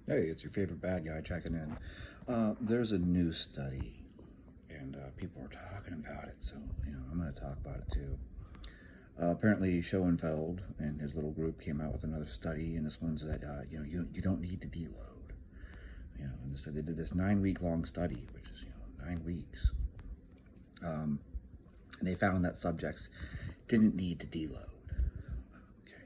Hey, it's your favorite bad guy checking in. There's a new study, and people are talking about it, so I'm going to talk about it too. Apparently, Schoenfeld and his little group came out with another study, and this one's that you don't need to deload. And so they did this 9 week long study, which is 9 weeks, and they found that subjects didn't need to deload. Okay,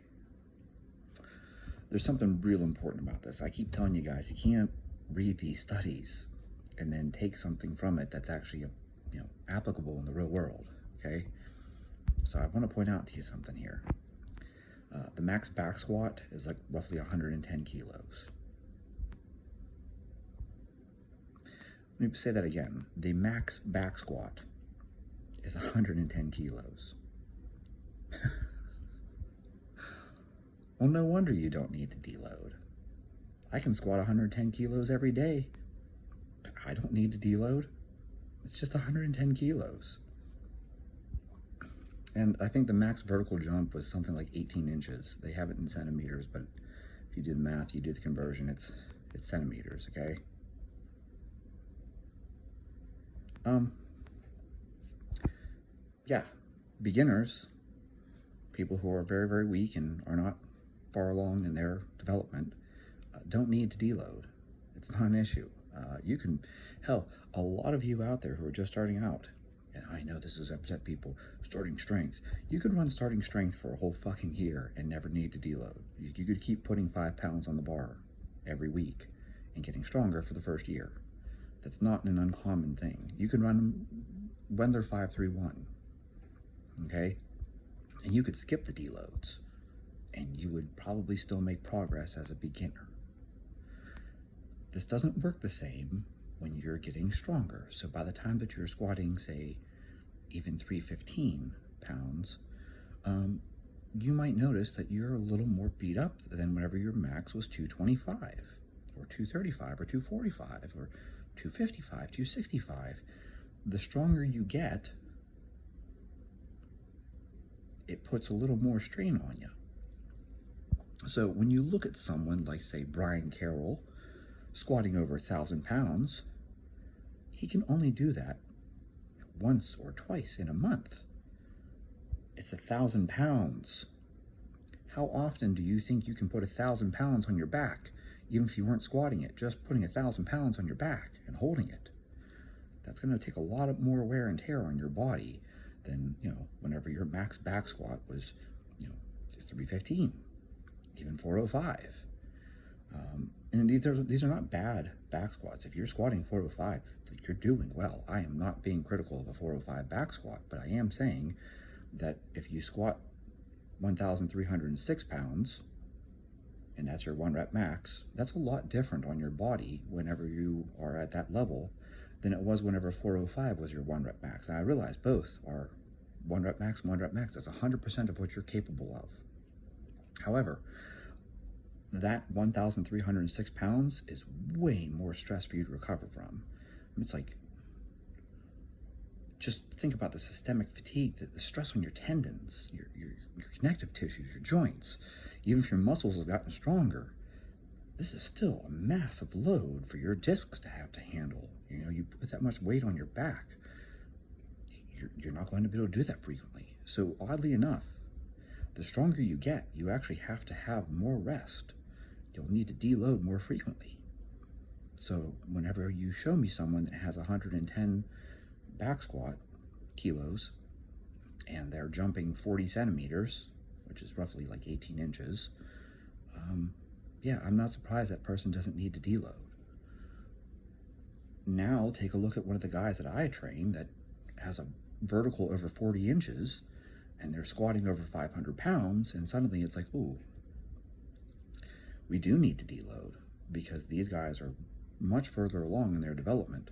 there's something real important about this. I keep telling you guys, you can't read these studies and then take something from it that's actually applicable in the real world. Okay, so I want to point out to you something here. The max back squat is like roughly 110 kilos. Let me say that again. The max back squat is 110 kilos. Well, no wonder you don't need to deload. I can squat 110 kilos every day. I don't need to deload. It's just 110 kilos. And I think the max vertical jump was something like 18 inches. They have it in centimeters, but if you do the math, you do the conversion, it's centimeters, okay? Yeah, beginners, people who are very, very weak and are not far along in their development, don't need to deload. It's not an issue. You can, hell, a lot of you out there who are just starting out, and I know this has upset people, starting strength. You could run starting strength for a whole fucking year and never need to deload. You could keep putting 5 pounds on the bar every week and getting stronger for the first year. That's not an uncommon thing. You can run Wendler 531, okay? And you could skip the deloads and you would probably still make progress as a beginner. This doesn't work the same when you're getting stronger. So by the time that you're squatting, say, even 315 pounds, you might notice that you're a little more beat up than whenever your max was 225 or 235 or 245 or 255, 265. The stronger you get, it puts a little more strain on you. So when you look at someone like, say, Brian Carroll, squatting over 1,000 pounds, he can only do that once or twice in a month. It's 1,000 pounds. How often do you think you can put 1,000 pounds on your back, even if you weren't squatting it, just putting 1,000 pounds on your back and holding it? That's going to take a lot more wear and tear on your body than, whenever your max back squat was, 315, even 405. And these are not bad back squats. If you're squatting 405, you're doing well. I am not being critical of a 405 back squat, but I am saying that if you squat 1,306 pounds, and that's your 1 rep max, that's a lot different on your body whenever you are at that level than it was whenever 405 was your 1 rep max. Now, I realize both are 1 rep max, 1 rep max. That's 100% of what you're capable of. However, that 1,306 pounds is way more stress for you to recover from. It's like, just think about the systemic fatigue, the stress on your tendons, your connective tissues, your joints. Even if your muscles have gotten stronger, this is still a massive load for your discs to have to handle. You put that much weight on your back, you're not going to be able to do that frequently. So oddly enough, the stronger you get, you actually have to have more rest. You'll need to deload more frequently. So whenever you show me someone that has 110 back squat kilos and they're jumping 40 centimeters, which is roughly like 18 inches, yeah, I'm not surprised that person doesn't need to deload. Now take a look at one of the guys that I train that has a vertical over 40 inches and they're squatting over 500 pounds, and suddenly it's like, ooh, we do need to deload because these guys are much further along in their development.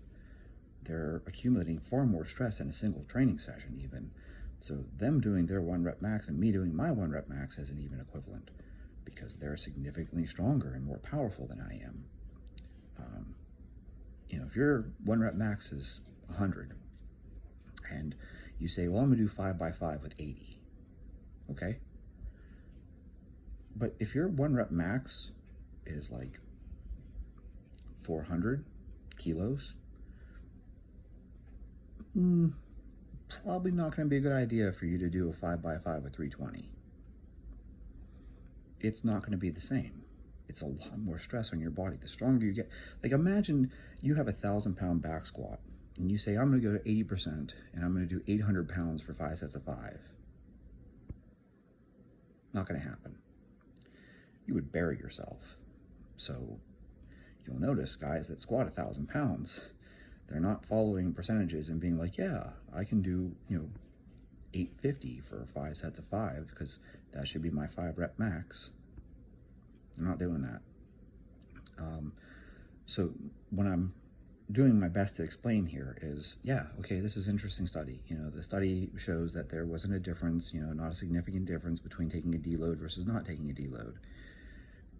They're accumulating far more stress in a single training session even. So them doing their 1 rep max and me doing my 1 rep max isn't even equivalent because they're significantly stronger and more powerful than I am. If your 1 rep max is 100 and you say, well, I'm going to do 5x5 with 80, okay? But if your 1 rep max is like 400 kilos, probably not going to be a good idea for you to do a 5x5 with 320. It's not going to be the same. It's a lot more stress on your body. The stronger you get, like imagine you have a 1,000-pound back squat and you say, I'm going to go to 80% and I'm going to do 800 pounds for 5 sets of 5. Not going to happen. You would bury yourself. So you'll notice guys that squat 1,000 pounds, they're not following percentages and being like, yeah, I can do, 850 for 5 sets of 5 because that should be my 5 rep max. They're not doing that. So when I'm doing my best to explain here is, yeah, okay, this is an interesting study. The study shows that there wasn't a difference, not a significant difference between taking a deload versus not taking a deload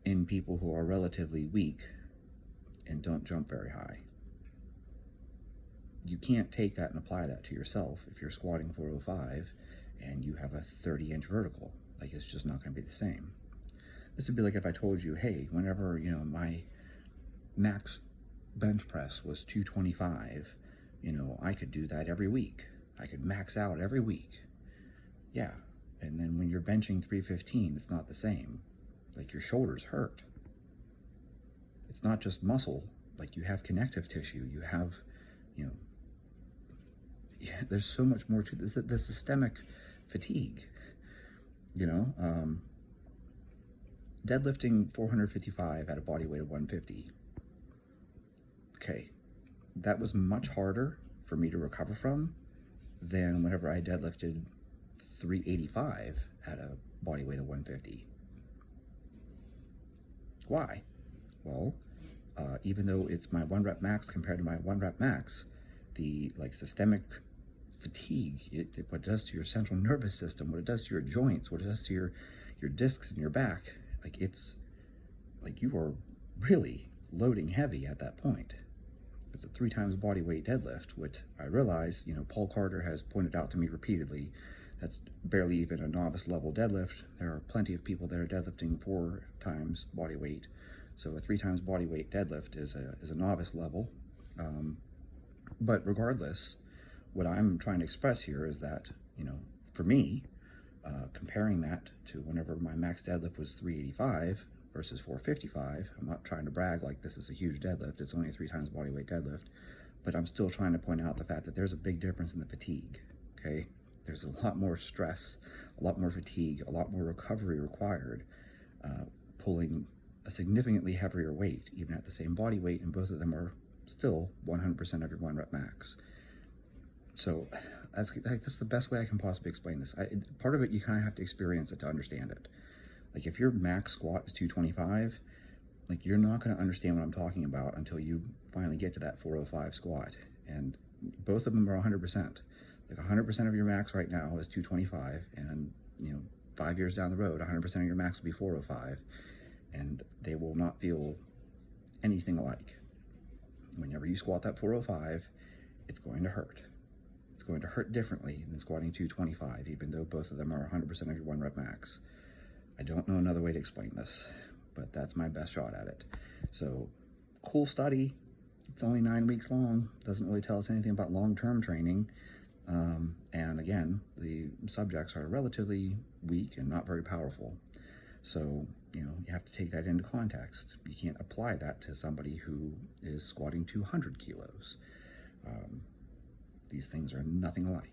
in people who are relatively weak and don't jump very high. You can't take that and apply that to yourself if you're squatting 405 and you have a 30-inch vertical. Like, it's just not going to be the same. This would be like if I told you, hey, whenever, my max bench press was 225, I could do that every week. I could max out every week. Yeah. And then when you're benching 315, it's not the same. Like, your shoulders hurt. It's not just muscle. Like, you have connective tissue. You have, there's so much more to this. The systemic fatigue, deadlifting 455 at a body weight of 150. Okay, that was much harder for me to recover from than whenever I deadlifted 385 at a body weight of 150. Why? Well, even though it's my 1 rep max compared to my 1 rep max, the systemic fatigue, what it does to your central nervous system, what it does to your joints, what it does to your discs in your back, it's like you are really loading heavy at that point. It's a 3 times body weight deadlift, which I realize, Paul Carter has pointed out to me repeatedly, that's barely even a novice level deadlift. There are plenty of people that are deadlifting 4 times body weight. So a 3 times body weight deadlift is a novice level. But regardless, what I'm trying to express here is that, for me, comparing that to whenever my max deadlift was 385 versus 455, I'm not trying to brag like this is a huge deadlift. It's only a 3 times body weight deadlift. But I'm still trying to point out the fact that there's a big difference in the fatigue, okay? There's a lot more stress, a lot more fatigue, a lot more recovery required, pulling a significantly heavier weight, even at the same body weight, and both of them are still 100% of your 1 rep max. So that's the best way I can possibly explain this. Part of it, you kind of have to experience it to understand it. Like, if your max squat is 225, you're not going to understand what I'm talking about until you finally get to that 405 squat. And both of them are 100%. 100% of your max right now is 225, and then, 5 years down the road, 100% of your max will be 405, and they will not feel anything alike. Whenever you squat that 405, it's going to hurt. It's going to hurt differently than squatting 225, even though both of them are 100% of your 1 rep max. I don't know another way to explain this, but that's my best shot at it. So, cool study. It's only 9 weeks long. Doesn't really tell us anything about long-term training. And again, the subjects are relatively weak and not very powerful. So, you have to take that into context. You can't apply that to somebody who is squatting 200 kilos. These things are nothing alike.